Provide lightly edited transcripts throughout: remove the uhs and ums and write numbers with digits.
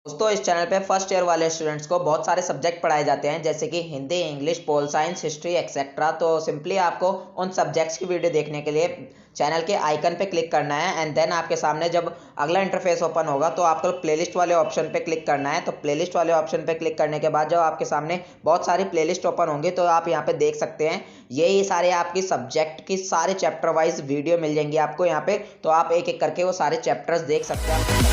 दोस्तों इस चैनल पे फर्स्ट ईयर वाले स्टूडेंट्स को बहुत सारे सब्जेक्ट पढ़ाए जाते हैं जैसे कि Hindi, English, pol science, history etcetera. तो सिंपली आपको उन सब्जेक्ट्स की वीडियो देखने के लिए चैनल के आइकन पे क्लिक करना है एंड देन आपके सामने जब अगला इंटरफेस ओपन होगा तो आपको प्लेलिस्ट वाले ऑप्शन पे क्लिक करना है। तो प्लेलिस्ट वाले ऑप्शन पे क्लिक करने के बाद जब आपके सामने बहुत सारी प्लेलिस्ट ओपन होंगी तो आप यहाँ पे देख सकते हैं यही सारे आपकी सब्जेक्ट की सारे चैप्टर वाइज वीडियो मिल जाएंगी आपको यहाँ पे। तो आप एक एक करके वो सारे चैप्टर्स देख सकते हैं।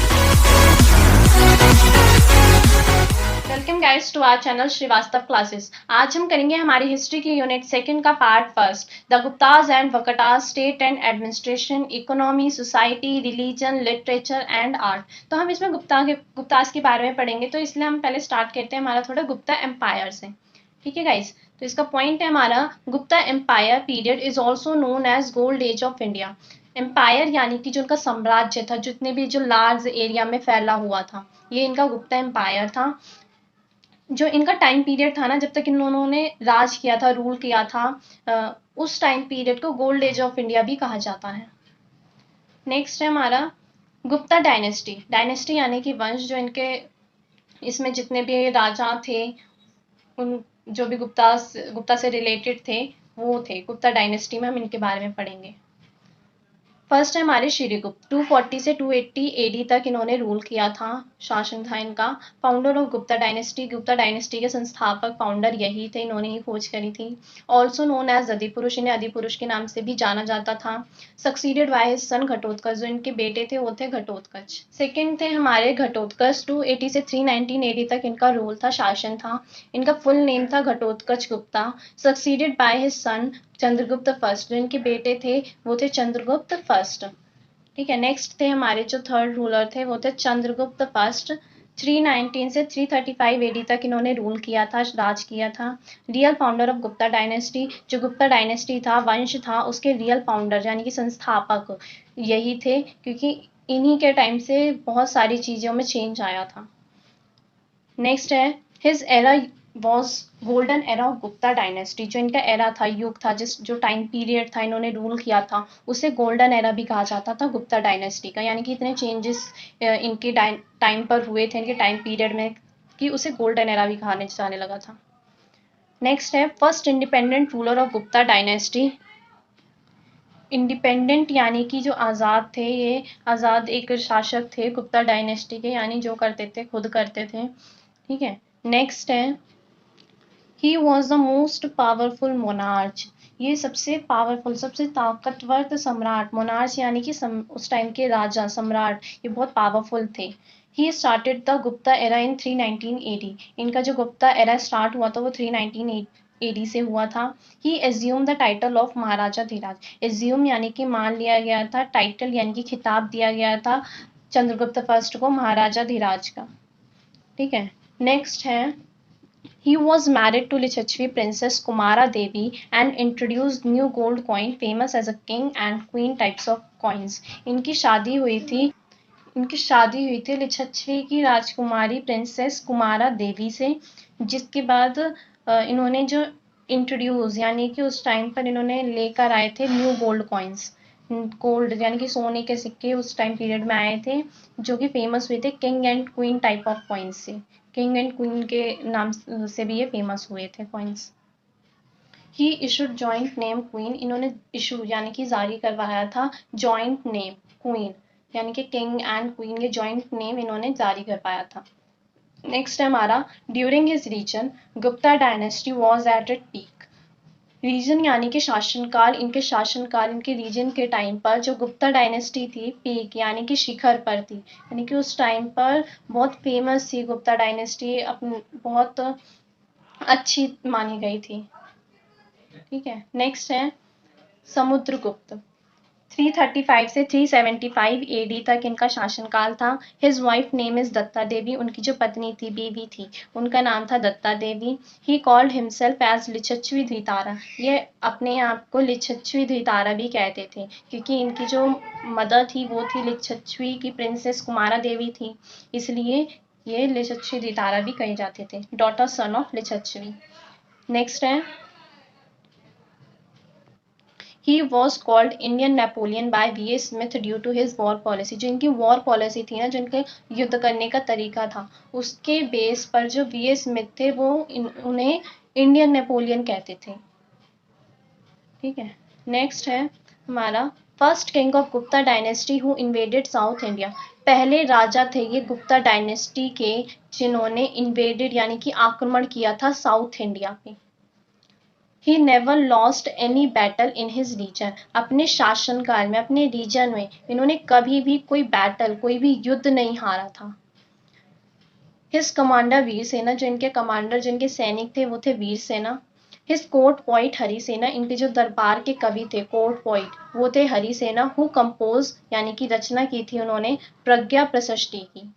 Welcome guys to our channel Shrivastava classes. आज हम करेंगे हमारी हिस्ट्री की यूनिट सेकंड का part first, the Guptas and Vakatas, state and administration, economy, society, religion, literature and art. तो हम इसमें गुप्ताज के बारे में पढ़ेंगे, तो इसलिए हम पहले स्टार्ट करते हैं हमारा थोड़ा गुप्ता एम्पायर से। ठीक है गाइस, तो इसका पॉइंट है हमारा Gupta empire period is also known as gold age of India. Empire यानी कि जो उनका साम्राज्य था, जितने भी जो लार्ज एरिया में फैला हुआ था, ये इनका गुप्ता एम्पायर था। जो इनका टाइम पीरियड था ना, जब तक इन्होंने राज किया था, रूल किया था, उस टाइम पीरियड को गोल्ड एज ऑफ इंडिया भी कहा जाता है। नेक्स्ट है हमारा गुप्ता डायनेस्टी। डायनेस्टी यानी कि वंश, जो इनके इसमें जितने भी राजा थे, उन जो भी गुप्ता से रिलेटेड थे वो थे गुप्ता डायनेस्टी में। हम इनके बारे में पढ़ेंगे। फर्स्ट है हमारे श्रीगुप्त। 240 से 280 एडी तक इन्होंने रूल किया था, शासन था इनका। Founder of Gupta dynasty, Gupta dynasty के संस्थापक फाउंडर यही थे, इन्होंने ही खोज करी थी। ऑल्सो नोन एज अधिपुरुष, इन्हें अधिपुरुष के नाम से भी जाना जाता था। Succeeded by his son Ghatotkacha, जो इनके बेटे थे वो थे घटोत्कच। सेकेंड थे हमारे घटोत्कच। 280 से 319 एडी तक इनका रूल था, शासन था। इनका फुल नेम था Ghatotkacha Gupta, succeeded by his son Chandragupta first, जो इनके बेटे थे वो थे चंद्रगुप्त फर्स्ट। ठीक है, नेक्स्ट थे हमारे जो थर्ड रूलर थे वो थे चंद्रगुप्त फर्स्ट। 319 से 335 एडी तक इन्होंने रूल किया था, राज किया था। Real founder of Gupta dynasty, जो गुप्ता डायनेस्टी था, वंश था, उसके रियल फाउंडर यानी कि संस्थापक यही थे, क्योंकि इन्हीं के टाइम से बहुत सारी चीजों में चेंज आया था। नेक्स्ट है his era was golden era of Gupta dynasty, जो इनका एरा था, युग था, जो टाइम पीरियड था इन्होंने रूल किया था, उसे गोल्डन एरा भी कहा जाता था गुप्ता डायनेस्टी का। यानी कि इतने चेंजेस इनके टाइम पर हुए थे, इनके टाइम पीरियड में, कि उसे गोल्डन एरा भी कहा जाने लगा था। नेक्स्ट है first independent ruler of Gupta dynasty. Independent यानी कि जो आज़ाद थे, ये आज़ाद एक शासक थे गुप्ता डायनेस्टी के, यानी जो करते थे खुद करते थे। ठीक है, नेक्स्ट है he was the most powerful monarch. ये सबसे पावरफुल, सबसे ताकतवर सम्राट, मोनार्च यानी कि उस टाइम के राजा, सम्राट, ये बहुत पावरफुल थे। He started the Gupta era in 319 AD. इनका जो गुप्ता एरा स्टार्ट हुआ था वो 319 एडी से हुआ था। He assume the title of Maharaja Dhiraj. Assume यानी कि मान लिया गया था, टाइटल यानी कि खिताब दिया गया था चंद्रगुप्त फर्स्ट को महाराजा धीराज का। ठीक है, नेक्स्ट है he was married to Lichachvi princess Kumara Devi and introduced new gold coin famous as a king and queen types of coins. इनकी शादी हुई थी लिच्छवी की राजकुमारी प्रिंसेस कुमारा देवी से, जिसके बाद इन्होंने जो इंट्रोड्यूस यानी कि उस टाइम पर इन्होंने लेकर आए थे न्यू गोल्ड कॉइन्स। गोल्ड यानी कि सोने के सिक्के उस टाइम पीरियड में आए थे, जो कि फेमस हुए थे king and queen type of coins से। किंग एंड क्वीन के नाम से भी ये फेमस हुए थे coins. He issued joint name queen, इन्होंने इशू यानी कि जारी करवाया था जॉइंट नेम क्वीन, यानी कि किंग एंड क्वीन के जॉइंट नेम इन्होंने जारी करवाया था। नेक्स्ट है हमारा during his reign Gupta dynasty was at it peak. Reign यानी कि शासनकाल, इनके रीजन के टाइम पर जो गुप्ता डायनेस्टी थी, पीक यानी कि शिखर पर थी, यानी कि उस टाइम पर बहुत फेमस थी गुप्ता डायनेस्टी, अपनी बहुत अच्छी मानी गई थी। ठीक है, नेक्स्ट है समुद्रगुप्त। 335 से 375 एडी तक इनका शासनकाल था। His wife name is Datta Devi, उनकी जो पत्नी थी, बीवी थी, उनका नाम था Datta Devi. He called himself as Lichchhavi द्वितारा, ये अपने आप को लिच्छवी द्वितारा भी कहते थे, क्योंकि इनकी जो मदर थी वो थी लिच्छवी की प्रिंसेस कुमारा देवी थी, इसलिए ये लिच्छवी द्वितारा भी कहे जाते थे, daughter son of Lichchhavi. Next है he was called Indian Napoleon by V A Smith due to his war policy. जो इनकी वॉर पॉलिसी थी ना, जो इनके युद्ध करने का तरीका था, उसके बेस पर जो वी ए स्मिथ थे वो उन्हें इंडियन नेपोलियन कहते थे। ठीक है, नेक्स्ट है हमारा first king of Gupta dynasty who invaded south India. पहले राजा थे ये गुप्ता डायनेस्टी के जिन्होंने इन्वेडेड यानी कि आक्रमण किया था साउथ इंडिया पे। He never lost any battle in his reign. अपने शासनकाल में, अपने रीजन में इन्होंने कभी भी कोई बैटल, कोई भी युद्ध नहीं हारा था। हिज कमांडर वीर सेना, जो इनके कमांडर, जो इनके सैनिक थे वो थे वीर सेना। हिज कोर्ट पोइट हरि सेना, इनके जो दरबार के कवि थे कोर्ट पोइट वो थे हरि सेना। हु कंपोज यानी कि रचना की थी उन्होंने प्रज्ञा प्रशस्ति की।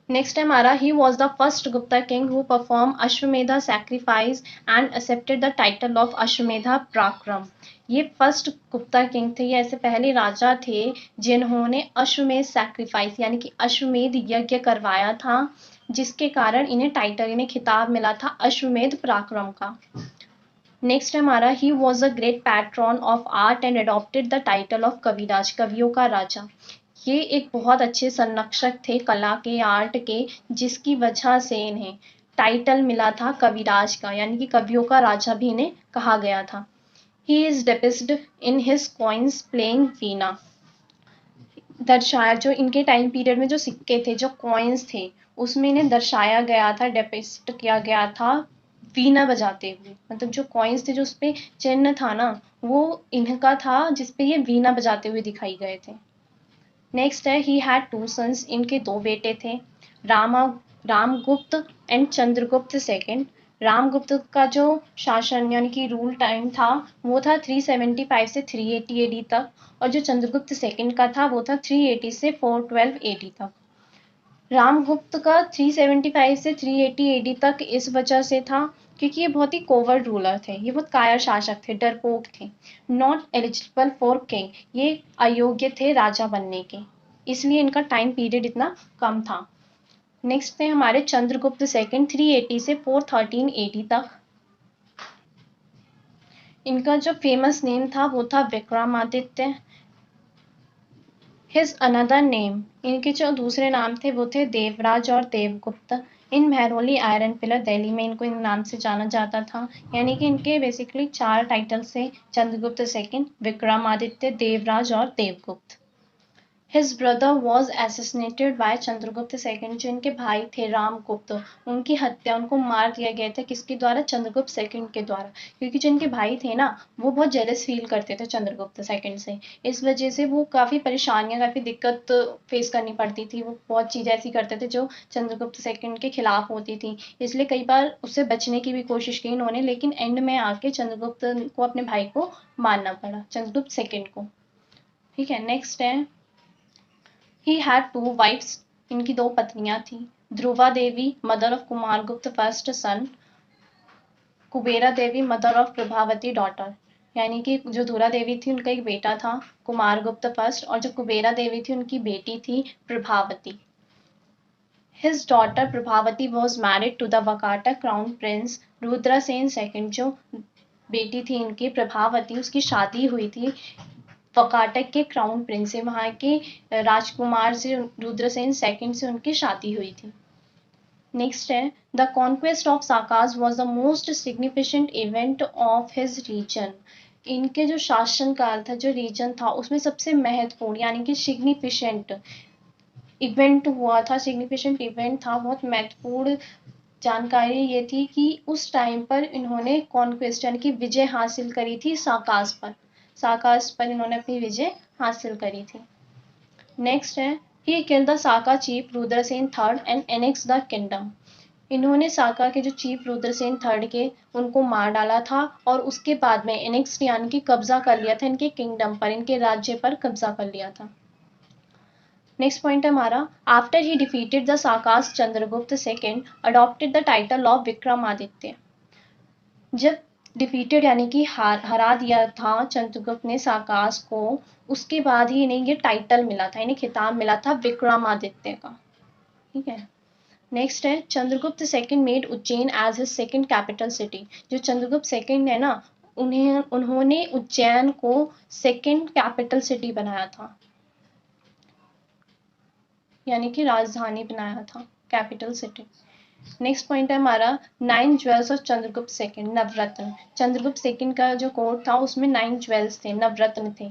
नेक्स्ट है हमारा he was the first Gupta king who perform Ashvamedha sacrifice and accepted the title of Ashvamedha Parakram. ये फर्स्ट गुप्ता किंग थे, ये ऐसे पहले राजा थे जिन्होंने अश्वमेध सैक्रिफाइस यानी कि अश्वमेध यज्ञ करवाया था, जिसके कारण इन्हें टाइटल, इन्हें खिताब मिला था अश्वमेध पराक्रम का। नेक्स्ट है हमारा he was a great patron of art and adopted the title of Kaviraj, कवियों का राजा। ये एक बहुत अच्छे संरक्षक थे कला के, आर्ट के, जिसकी वजह से इन्हें टाइटल मिला था कविराज का, यानी कि कवियों का राजा भी इन्हें कहा गया था। He is depicted in his coins playing veena. दर्शाया, जो इनके टाइम पीरियड में जो सिक्के थे, जो कॉइन्स थे, उसमें इन्हें दर्शाया गया था, डिपिक्ट किया गया था वीणा बजाते हुए। मतलब जो कॉइन्स थे, जो उसपे चिन्ह था ना, वो इनका था जिसपे ये वीणा बजाते हुए दिखाई गए थे। नेक्स्ट है ही हैड टू सन्स, इनके दो बेटे थे, रामगुप्त एंड चंद्रगुप्त सेकंड। रामगुप्त का जो शासन यानी कि रूल टाइम था वो था 375 से 380 एडी तक, और जो चंद्रगुप्त सेकंड का था वो था 380 से 412 एडी तक। रामगुप्त का 375 से 380 एडी तक इस वजह से था क्योंकि ये बहुत ही कोवर्ट रूलर थे, ये बहुत कायर शासक थे, डरपोक थे। नॉट एलिजिबल फॉर किंग, ये अयोग्य थे राजा बनने के, इसलिए इनका टाइम पीरियड इतना कम था। नेक्स्ट थे हमारे चंद्रगुप्त सेकंड, 380 से 413 एडी तक। इनका जो फेमस नेम था वो था विक्रमादित्य। हिज अनदर नेम, इनके जो दूसरे नाम थे वो थे देवराज और देवगुप्त। इन महरौली आयरन पिलर दिल्ली में इनको इन नाम से जाना जाता था। यानी कि इनके बेसिकली 4 टाइटल से चंद्रगुप्त सेकंड, विक्रमादित्य, देवराज और Devgupta. His brother was assassinated by Chandragupta second, जो इनके भाई थे रामगुप्त, उनकी हत्या, उनको मार दिया गया था किसके द्वारा? चंद्रगुप्त सेकंड के द्वारा। क्योंकि जो इनके भाई थे ना, वो बहुत जेलस फील करते थे चंद्रगुप्त सेकंड से, इस वजह से वो काफ़ी परेशानियां, काफ़ी दिक्कत फेस करनी पड़ती थी। वो बहुत चीज़ें ऐसी करते थे जो चंद्रगुप्त सेकंड के खिलाफ होती थी, इसलिए कई बार उससे बचने की भी कोशिश की इन्होंने, लेकिन एंड में आके चंद्रगुप्त को अपने भाई को मारना पड़ा, चंद्रगुप्त सेकंड को। ठीक है, नेक्स्ट है ही हैड टू वाइफ्स, इनकी 2 पत्नियां थी। Dhruva Devi mother of Kumaragupta first son, Kubera Devi mother of Prabhavati daughter. यानी कि जो ध्रुवा देवी थी उनका एक बेटा था कुमारगुप्त फर्स्ट, और जो कुबेरा देवी थी उनकी बेटी थी Prabhavati. His daughter Prabhavati was married to the Vakataka crown prince Rudrasena second. जो बेटी थी इनकी प्रभावती, उसकी शादी हुई थी वकाटक के क्राउन प्रिंस से, वहाँ के राजकुमार से, रुद्रसेन सेकंड से उनकी शादी हुई थी। नेक्स्ट है the conquest of Sakas was the most significant event of his reign. इनके जो शासन काल था, जो रीजन था, उसमें सबसे महत्वपूर्ण यानी कि सिग्निफिकेंट इवेंट हुआ था, सिग्निफिकेंट इवेंट था, बहुत महत्वपूर्ण जानकारी ये थी कि उस टाइम पर इन्होंने कॉन्क्वेस्ट यानी कि विजय हासिल करी थी साकाज पर। साकाज पर इन्होंने अपनी विजय हासिल करी थी। नेक्स्ट है he killed the Saka chief Rudrasena third and annex the kingdom. इन्होंने साका के जो चीफ रुद्रसेन थर्ड के उनको मार डाला था, और उसके बाद में एनेक्स यानी कि कब्जा कर लिया था इनके किंगडम पर, इनके राज्य पर कब्जा कर लिया था। नेक्स्ट पॉइंट है हमारा after he defeated the Sakas Chandragupta second adopted the title of Vikramaditya. जब डिफीटेड यानी कि हरा दिया था चंद्रगुप्त ने साकास को, उसके बाद ही इन्हें ये टाइटल मिला था, इन्हें खिताब मिला था विक्रमादित्य का। ठीक है, नेक्स्ट है Chandragupta second made Ujjain as his second capital city. जो चंद्रगुप्त सेकंड है ना, उन्होंने उज्जैन को सेकंड कैपिटल सिटी बनाया था, यानी कि राजधानी बनाया था, कैपिटल सिटी। नेक्स्ट पॉइंट है हमारा 9 jewels of Chandragupta second, Navratna. Chandragupta second का जो कोर्ट था उसमें 9 ज्वेल्स थे, नवरत्न थे।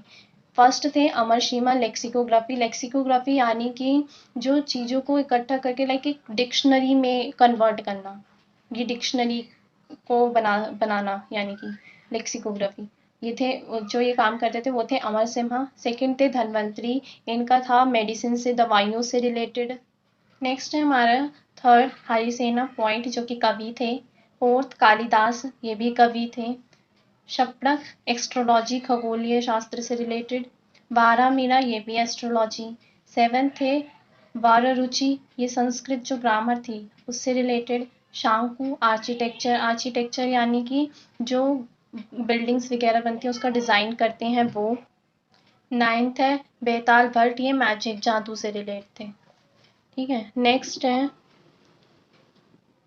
फर्स्ट थे अमरशीमा लेक्सिकोग्राफी। लेक्सिकोग्राफी यानी कि जो चीज़ों को इकट्ठा करके लाइक एक डिक्शनरी में कन्वर्ट करना, ये डिक्शनरी को बनाना यानी कि लेक्सिकोग्राफी। ये थे जो ये काम करते थे, वो थे अमर सिम्हा। सेकंड थे धन्वंतरी, इनका था मेडिसिन से, दवाइयों से रिलेटेड। नेक्स्ट है हमारा थर्ड हरिसेना पॉइंट, जो कि कवि थे। फोर्थ कालिदास, ये भी कवि थे। शपड़क एस्ट्रोलॉजी, खगोलीय शास्त्र से रिलेटेड। बारह मीरा, ये भी एस्ट्रोलॉजी। सेवन थे वाररुचि, ये संस्कृत जो ग्रामर थी उससे रिलेटेड। शांकु आर्किटेक्चर, आर्किटेक्चर यानी कि जो बिल्डिंग्स वगैरह बनती हैं उसका डिज़ाइन करते हैं वो। नाइन्थ है बेताल भट्ट, ये मैजिक जादू से रिलेटेड थे। ठीक है, नेक्स्ट है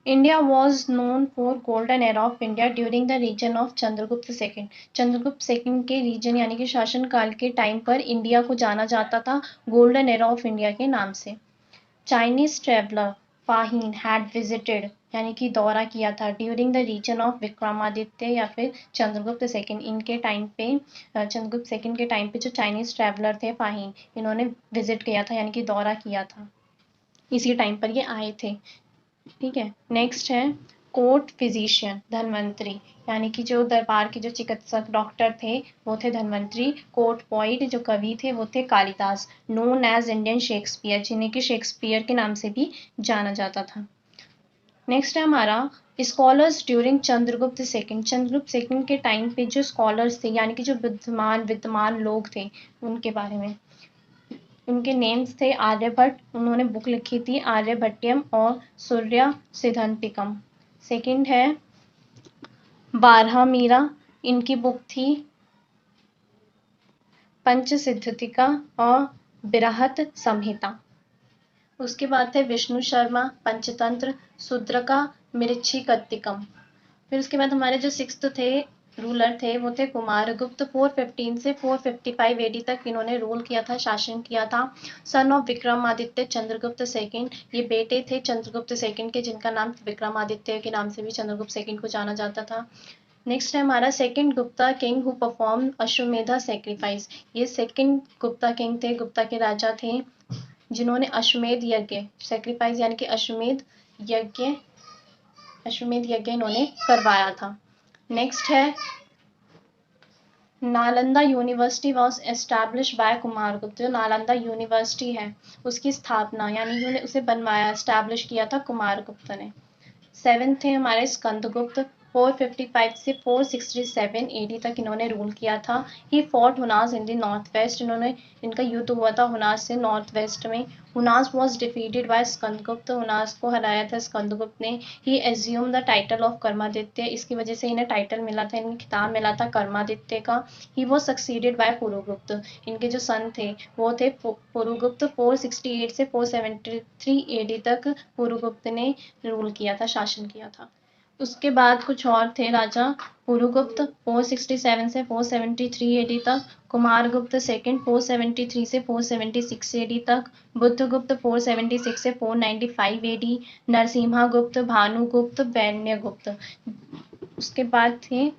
India was known for golden era of India during the reign of Chandragupta second. Chandragupta second के रीजन यानी कि शासनकाल के टाइम पर इंडिया को जाना जाता था गोल्डन एरा ऑफ इंडिया के नाम से। Chinese traveller Fahien had visited, यानी कि दौरा किया था during the reign of Vikramaditya या फिर चंद्रगुप्त सेकंड। इनके टाइम पे चंद्रगुप्त सेकंड के टाइम पे जो चाइनीज ट्रेवलर थे फाहिन, इन्होंने विजिट किया था यानी कि दौरा किया था, इसी टाइम पर ये आए थे। ठीक है, नेक्स्ट है कोर्ट फिजिशियन धन्वंतरी, यानी कि जो दरबार के जो चिकित्सक डॉक्टर थे वो थे धन्वंतरी। कोर्ट पोइट जो कवि थे वो थे Kalidas, known as Indian Shakespeare, जिन्हें कि शेक्सपियर के नाम से भी जाना जाता था। नेक्स्ट है हमारा scholars during Chandragupta second. Chandragupta second के टाइम पे जो स्कॉलर्स थे यानी कि जो विद्वान लोग थे उनके बारे में। उनके नेम्स थे आर्यभट्ट, उन्होंने बुक लिखी थी आर्यभट्टियम और सूर्य सिद्धांतिकम। सेकंड है बारह मीरा, इनकी बुक थी पंचसिद्धिका और बृहत संहिता। उसके बाद थे विष्णु शर्मा, पंचतंत्र, शूद्रका, मृच्छिकत्तिकम। फिर उसके बाद हमारे जो सिक्स्थ थे रूलर थे वो थे कुमारगुप्त। 415 से 455 एडी तक इन्होंने रूल किया था, शासन किया था। Son of Vikramaditya Chandragupta second, ये बेटे थे चंद्रगुप्त सेकंड के जिनका नाम विक्रमादित्य के नाम से भी चंद्रगुप्त सेकंड को जाना जाता था। नेक्स्ट है हमारा second Gupta king who perform Ashvamedha sacrifice. ये सेकंड गुप्ता किंग थे, गुप्ता के राजा थे जिन्होंने अश्वमेध यज्ञ सेक्रीफाइस यानी कि अश्वमेध यज्ञ इन्होंने करवाया था। नेक्स्ट है Nalanda university was establish bye Kumaragupta. जो नालंदा यूनिवर्सिटी है उसकी स्थापना यानी उन्होंने उसे बनवाया, एस्टैब्लिश किया था कुमारगुप्त ने। सेवेंथ थे हमारे स्कंदगुप्त। 455 से 467 एडी तक इन्होंने रूल किया था। He fought Hunas in the north west, इनका युद्ध हुआ था हुनास से नॉर्थ वेस्ट में। Hunas was defeated by Skandagupta, Hunas को हराया था स्कंदगुप्त ने। He assume the title of Karmaditya, इसकी वजह से इन्हें टाइटल मिला था, इन्हें खिताब मिला था कर्मादित्य का। He was succeeded by Purugupta, इनके जो सन थे वो थे पुरुगुप्त। 468 से 473 एडी तक पुरुगुप्त ने रूल किया था, शासन किया था। उसके बाद कुछ और थे राजा पुरुगुप्त 467 से 473 एडी तक, कुमारगुप्त सेकंड 473 से 476 एडी तक, बुद्धगुप्त 476 से 495 एडी, नरसिम्हागुप्त, भानुगुप्त, वैन्यगुप्त। उसके बाद थे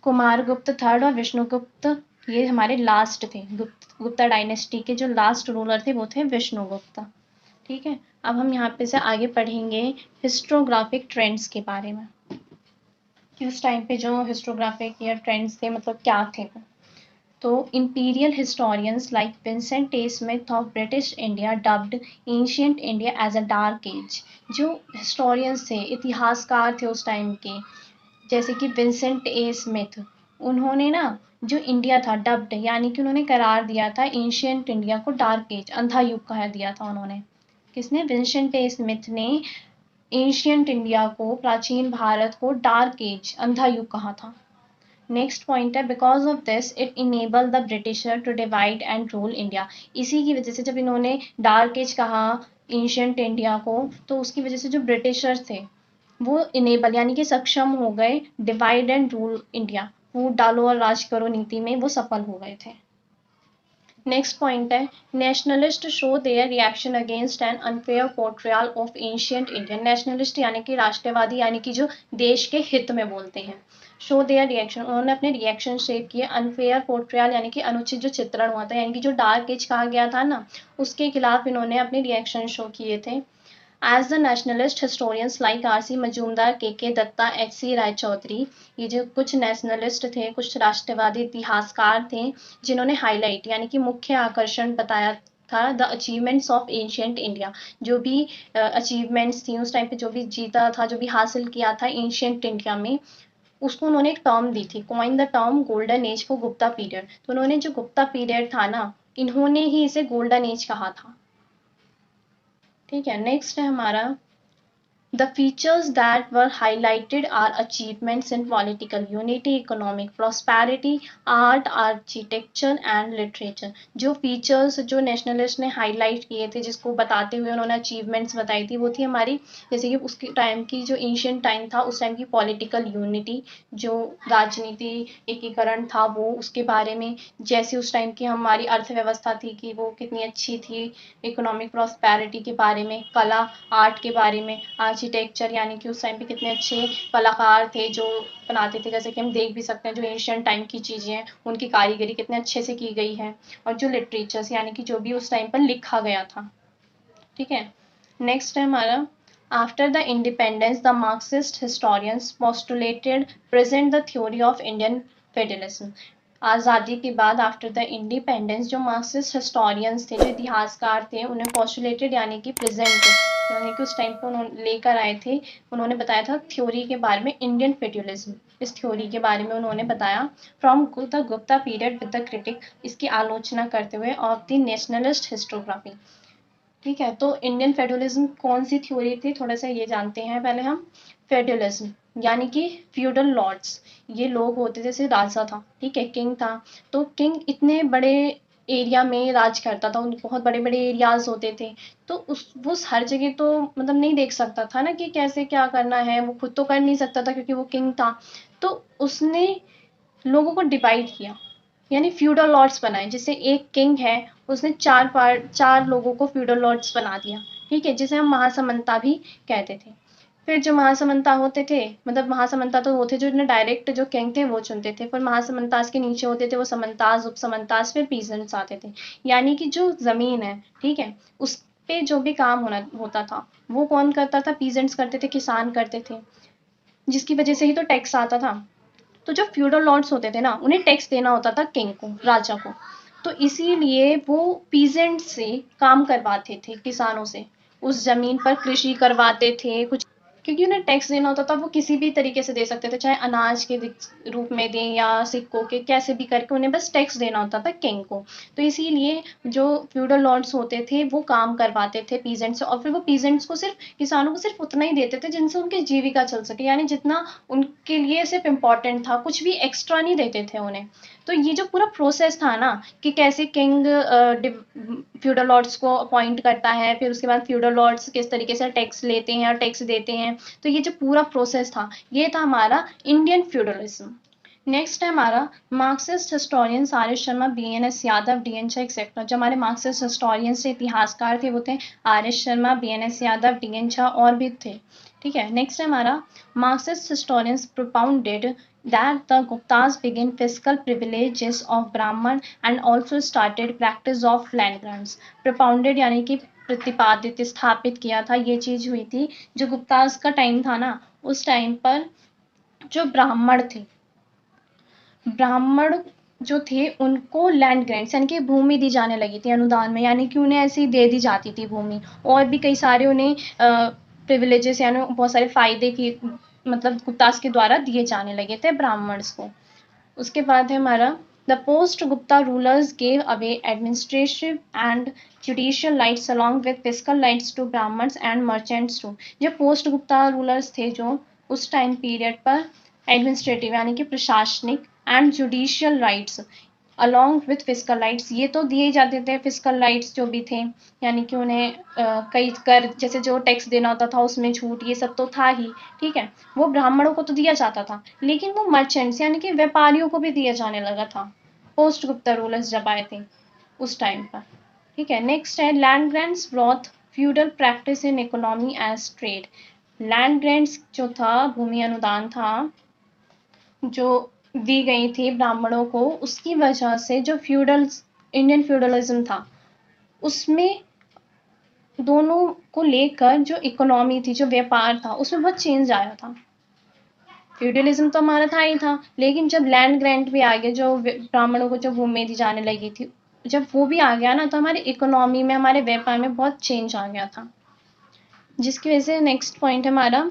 कुमारगुप्त थर्ड और विष्णुगुप्त, ये हमारे लास्ट थे। गुप्ता डायनेस्टी के जो लास्ट रूलर थे वो थे विष्णुगुप्त। ठीक है, अब हम यहाँ पे से आगे पढ़ेंगे हिस्टोग्राफिक ट्रेंड्स के बारे में कि उस टाइम पे जो हिस्टोग्राफिक या ट्रेंड्स थे मतलब क्या थे वो। तो imperial historians like Vincent A Smith of British India dubbed ancient India as a dark age. जो हिस्टोरियंस थे, इतिहासकार थे उस टाइम के, जैसे कि विंसेंट ए स्मिथ, उन्होंने ना जो इंडिया था डब्ड यानी कि उन्होंने करार दिया था एंशियंट इंडिया को डार्क एज, अंधा युग कहा दिया था उन्होंने। किसने? विंसेंट ए स्मिथ ने एंशियंट इंडिया को, प्राचीन भारत को डार्क एज, अंधा युग कहा था। नेक्स्ट पॉइंट है because of this it enable the britisher to divide and rule India. इसी की वजह से जब इन्होंने डार्क एज कहा एंशियंट इंडिया को, तो उसकी वजह से जो ब्रिटिशर्स थे वो इनेबल यानी कि सक्षम हो गए डिवाइड एंड रूल इंडिया, फूट डालो और राज करो नीति में वो सफल हो गए थे। नेक्स्ट पॉइंट है nationalist show their reaction against an unfair portrayal of ancient India. Nationalist यानी कि राष्ट्रवादी यानी कि जो देश के हित में बोलते हैं। शो देयर रिएक्शन, उन्होंने अपने रिएक्शन शेप किए अनफेयर पोर्ट्रियल यानी कि अनुचित जो चित्रण हुआ था, यानी कि जो डार्क एज कहा गया था ना, उसके खिलाफ इन्होंने अपने रिएक्शन शो किए थे। As the nationalist historians like R.C. Majumdar, K.K. Dutta, H.C. Raychaudhuri, ये जो कुछ नेशनलिस्ट थे, कुछ राष्ट्रवादी इतिहासकार थे, जिन्होंने हाईलाइट यानी कि मुख्य आकर्षण बताया था the achievements of ancient India. जो भी अचीवमेंट्स थी उस टाइम पे, जो भी जीता था, जो भी हासिल किया था एंशियंट इंडिया में, उसको उन्होंने एक टर्म दी थी, coin the term golden age for Gupta period. तो उन्होंने जो गुप्ता पीरियड था ना, इन्होंने ही इसे गोल्डन एज कहा था। ठीक है, नेक्स्ट है हमारा The features that were highlighted are achievements in political unity, economic prosperity, art, architecture and literature। जो features जो nationalist ने highlight किए थे, जिसको बताते हुए उन्होंने achievements बताई थी, वो थी हमारी, जैसे कि उसके टाइम की जो ancient time था, उस टाइम की political unity, जो राजनीति एकीकरण था वो, उसके बारे में, जैसे उस टाइम की हमारी अर्थव्यवस्था थी कि वो कितनी अच्छी थी, इकोनॉमिक प्रॉस्पेरिटी के बारे में, कला आर्ट के बारे में, आर्किटेक्चर यानी कि उस टाइम पे कितने अच्छे कलाकार थे जो बनाते थे, जैसे कि हम देख भी सकते हैं जो एशियन टाइम की चीज़ें हैं उनकी कारीगरी कितने अच्छे से की गई है, और जो लिटरेचर्स यानी कि जो भी उस टाइम पर लिखा गया था। ठीक है, नेक्स्ट है हमारा after the independence the Marxist historians postulated present the theory of Indian federalism. आज़ादी के बाद आफ्टर द इंडिपेंडेंस जो मार्क्सिस्ट हिस्टोरियंस थे, जो इतिहासकार थे, उन्हें पोस्टुलेटेड यानी कि प्रेजेंट यानी कि उस टाइम पर उन्होंने लेकर आए थे, उन्होंने बताया था थ्योरी के बारे में, इंडियन फेडरलिज्म, इस थ्योरी के बारे में उन्होंने बताया from the Gupta period with the critic, इसकी आलोचना करते हुए ऑफ द नेशनलिस्ट हिस्टोग्राफी। ठीक है, तो इंडियन फेडरलिज्म कौन सी थ्योरी थी, थोड़ा सा ये जानते हैं पहले हम। फेडरलिज्म यानी कि फ्यूडल लॉर्ड्स, ये लोग होते जैसे राजा था, ठीक है, किंग था, तो किंग इतने बड़े एरिया में राज करता था, उनके बहुत बड़े बड़े एरियाज होते थे, तो वो हर जगह तो मतलब नहीं देख सकता था ना कि कैसे क्या करना है, वो खुद तो कर नहीं सकता था क्योंकि वो किंग था, तो उसने लोगों को डिवाइड किया, यानी फ्यूडल लॉर्ड्स बनाए, जैसे एक किंग है, उसने चार लोगों को फ्यूडल लॉर्ड्स बना दिया, ठीक है, जिसे हम महासमंता भी कहते थे। फिर जो महासमंता होते थे, मतलब महासमंता तो वो थे जो डायरेक्ट जो किंग थे वो चुनते थे, फिर महासमंताज के नीचे होते थे वो समंताज, उपसमंताज, फिर पीजेंट्स आते थे, यानी कि जो जमीन है, ठीक है, उस पे जो भी काम होना होता था वो कौन करता था, पीजेंट्स करते थे, किसान करते थे, जिसकी वजह से ही तो टैक्स आता था। तो जो फ्यूडल लॉर्ड्स होते थे ना, उन्हें टैक्स देना होता था किंग को, राजा को, तो इसीलिए वो पीजेंट से काम करवाते थे, किसानों से, उस जमीन पर कृषि करवाते थे कुछ, क्योंकि उन्हें टैक्स देना होता था, वो किसी भी तरीके से दे सकते थे, चाहे अनाज के रूप में दें या सिक्कों के, कैसे भी करके उन्हें बस टैक्स देना होता था किंग को। तो इसीलिए जो फ्यूडल लॉर्ड्स होते थे वो काम करवाते थे पीजेंट्स से, और फिर वो पीजेंट्स को सिर्फ, किसानों को सिर्फ उतना ही देते थे जिनसे उनकी जीविका चल सके, यानी जितना उनके लिए सिर्फ इम्पोर्टेंट था, कुछ भी एक्स्ट्रा नहीं देते थे उन्हें। तो ये जो पूरा प्रोसेस था ना कि कैसे किंग फ्यूडल लॉर्ड्स को अपॉइंट करता है, फिर उसके बाद फ्यूडल लॉर्ड्स किस तरीके से टैक्स लेते हैं और टैक्स देते हैं, तो ये जो पूरा प्रोसेस था ये था हमारा इंडियन फ्यूडलिज्म। नेक्स्ट है हमारा Marxist historians R S Sharma, B N S Yadav, D N Jha etcetera. जो हमारे मार्क्सिस्ट हिस्टोरियंस इतिहासकार थे वो थे R S Sharma, B N S Yadav, D N Jha और भी थे। ठीक है, नेक्स्ट है हमारा Marxist historians propounded that the Guptas began fiscal privileges of Brahman and also started practice of land grants। propounded यानी कि प्रतिपादित, स्थापित किया था, ये चीज हुई थी जो गुप्तास का टाइम था ना, उस टाइम पर जो ब्राह्मण थे, ब्राह्मण जो थे उनको लैंड ग्रांट्स यानी कि भूमि दी जाने लगी थी अनुदान में, यानी कि उन्हें ऐसी दे दी जाती थी भूमि, और भी कई सारे उन्हें प्रिविलेजेस यानी बहुत सारे फायदे की मतलब गुप्तास के द्वारा दिए जाने लगे थे ब्राह्मण्स को। उसके बाद है हमारा the post Gupta rulers gave away administrative and judicial rights along with fiscal rights to Brahmans and merchants too. जो पोस्ट गुप्ता रूलर्स थे जो उस टाइम पीरियड पर एडमिनिस्ट्रेटिव यानी कि प्रशासनिक and judicial rights along with fiscal rights, ये तो दिए जाते थे फिस्कल राइट्स जो भी थे, यानी कि उन्हें कई कर जैसे जो टैक्स देना होता था उसमें छूट, ये सब तो था ही, ठीक है, वो ब्राह्मणों को तो दिया जाता था, लेकिन वो मर्चेंट्स यानी कि व्यापारियों को भी दिया जाने लगा था पोस्ट गुप्ता रूलर्स जब आए थे उस टाइम पर, ठीक है। नेक्स्ट है land grants brought feudal practice in economy as trade. Land grants जो था, भूमि अनुदान था जो दी गई थी ब्राह्मणों को, उसकी वजह से जो फ्यूडल इंडियन फ्यूडलिज्म था उसमें दोनों को लेकर जो इकोनॉमी थी, जो व्यापार था, उसमें बहुत चेंज आया था। फ्यूडलिज्म तो हमारा था ही था, लेकिन जब लैंड ग्रांट भी आ गया, जो ब्राह्मणों को जो भूमि दी जाने लगी थी, जब वो भी आ गया ना, तो हमारी इकोनॉमी में, हमारे व्यापार में बहुत चेंज आ गया था, जिसकी वजह से नेक्स्ट पॉइंट है हमारा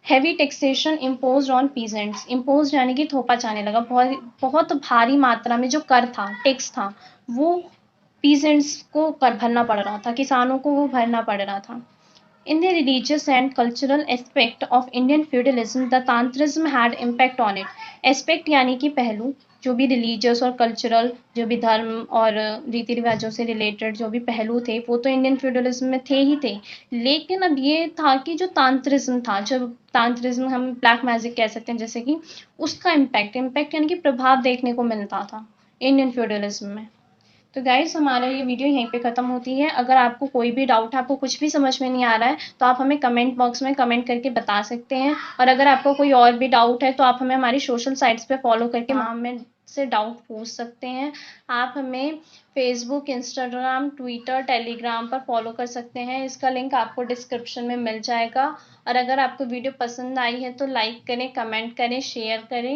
heavy taxation imposed on peasants. Imposed यानी कि थोपा जाने लगा, बहुत बहुत भारी मात्रा में जो कर था, टैक्स था, वो पीजेंट्स को कर भरना पड़ रहा था, किसानों को वो भरना पड़ रहा था। In the religious and cultural aspect of Indian feudalism, the Tantrism had impact on it. Aspect यानी कि पहलू, जो भी रिलीजियस और कल्चरल, जो भी धर्म और रीति रिवाजों से रिलेटेड जो भी पहलू थे, वो तो इंडियन फ्यूडलिज्म में थे ही थे, लेकिन अब ये था कि जो तांत्रिज्म था, जो तांत्रिज्म हम ब्लैक मैजिक कह सकते हैं, जैसे कि उसका इम्पैक्ट यानी कि प्रभाव देखने को मिलता था इंडियन फ्यूडलिज्म में। तो गाइस हमारा ये वीडियो यहीं पे ख़त्म होती है। अगर आपको कोई भी डाउट है, आपको कुछ भी समझ में नहीं आ रहा है, तो आप हमें कमेंट बॉक्स में कमेंट करके बता सकते हैं, और अगर आपको कोई और भी डाउट है तो आप हमें हमारी सोशल साइट्स पे फॉलो करके हमें से डाउट पूछ सकते हैं। आप हमें फेसबुक, इंस्टाग्राम, ट्विटर, टेलीग्राम पर फॉलो कर सकते हैं, इसका लिंक आपको डिस्क्रिप्शन में मिल जाएगा। और अगर आपको वीडियो पसंद आई है तो लाइक करें, कमेंट करें, शेयर करें।